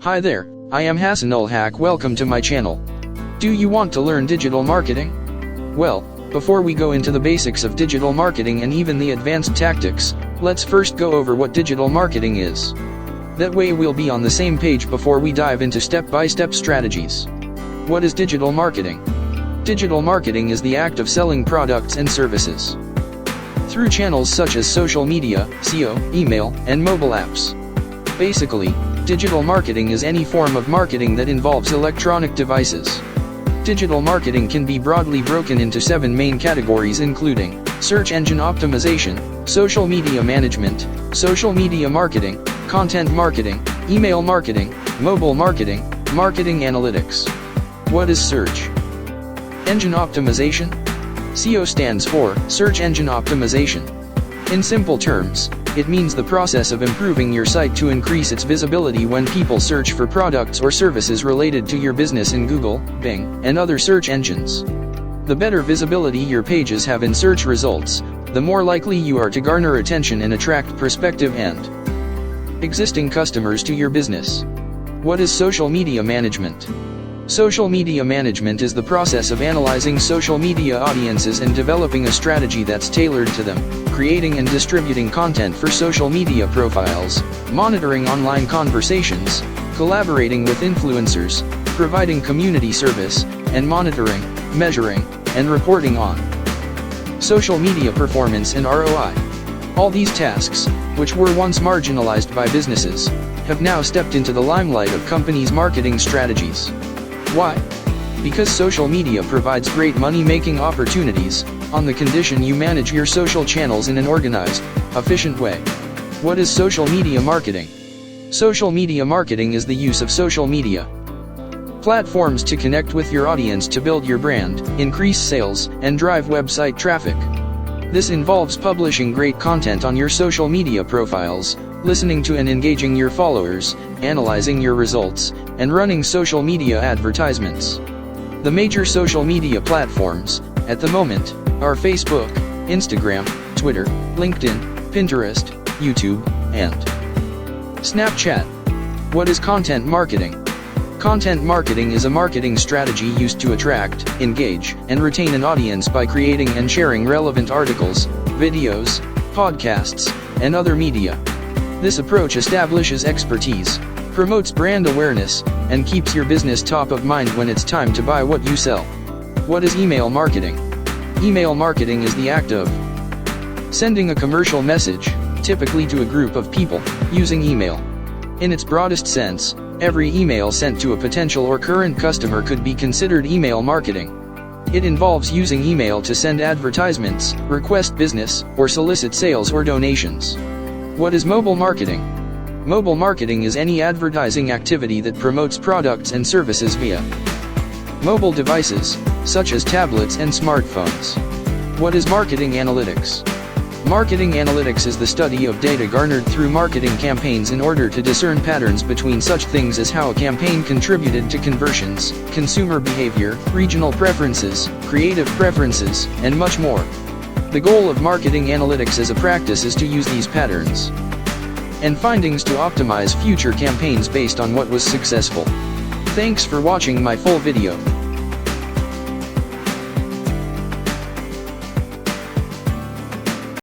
Hi there, I am Hassan Ulhak. Welcome to my channel. Do you want to learn digital marketing? Well, before we go into the basics of digital marketing and even the advanced tactics, let's first go over what digital marketing is. That way we'll be on the same page before we dive into step-by-step strategies. What is digital marketing? Digital marketing is the act of selling products and services through channels such as social media, SEO, email, and mobile apps. Basically, digital marketing is any form of marketing that involves electronic devices. Digital marketing can be broadly broken into 7 main categories, including search engine optimization, social media management, social media marketing, content marketing, email marketing, mobile marketing, marketing analytics. What is search engine optimization? SEO stands for search engine optimization. In simple terms, it means the process of improving your site to increase its visibility when people search for products or services related to your business in Google, Bing, and other search engines. The better visibility your pages have in search results, the more likely you are to garner attention and attract prospective and existing customers to your business. What is social media management? Social media management is the process of analyzing social media audiences and developing a strategy that's tailored to them, creating and distributing content for social media profiles, monitoring online conversations, collaborating with influencers, providing community service, and monitoring, measuring, and reporting on social media performance and ROI. All these tasks, which were once marginalized by businesses, have now stepped into the limelight of companies' marketing strategies. Why? Because social media provides great money-making opportunities, on the condition you manage your social channels in an organized, efficient way. What is social media marketing? Social media marketing is the use of social media platforms to connect with your audience to build your brand, increase sales, and drive website traffic. This involves publishing great content on your social media profiles, listening to and engaging your followers, analyzing your results, and running social media advertisements. The major social media platforms, at the moment, are Facebook, Instagram, Twitter, LinkedIn, Pinterest, YouTube, and Snapchat. What is content marketing? Content marketing is a marketing strategy used to attract, engage, and retain an audience by creating and sharing relevant articles, videos, podcasts, and other media. This approach establishes expertise, promotes brand awareness, and keeps your business top of mind when it's time to buy what you sell. What is email marketing? Email marketing is the act of sending a commercial message, typically to a group of people, using email. In its broadest sense, every email sent to a potential or current customer could be considered email marketing. It involves using email to send advertisements, request business, or solicit sales or donations. What is mobile marketing? Mobile marketing is any advertising activity that promotes products and services via mobile devices, such as tablets and smartphones. What is marketing analytics? Marketing analytics is the study of data garnered through marketing campaigns in order to discern patterns between such things as how a campaign contributed to conversions, consumer behavior, regional preferences, creative preferences, and much more. The goal of marketing analytics as a practice is to use these patterns and findings to optimize future campaigns based on what was successful. Thanks for watching my full video.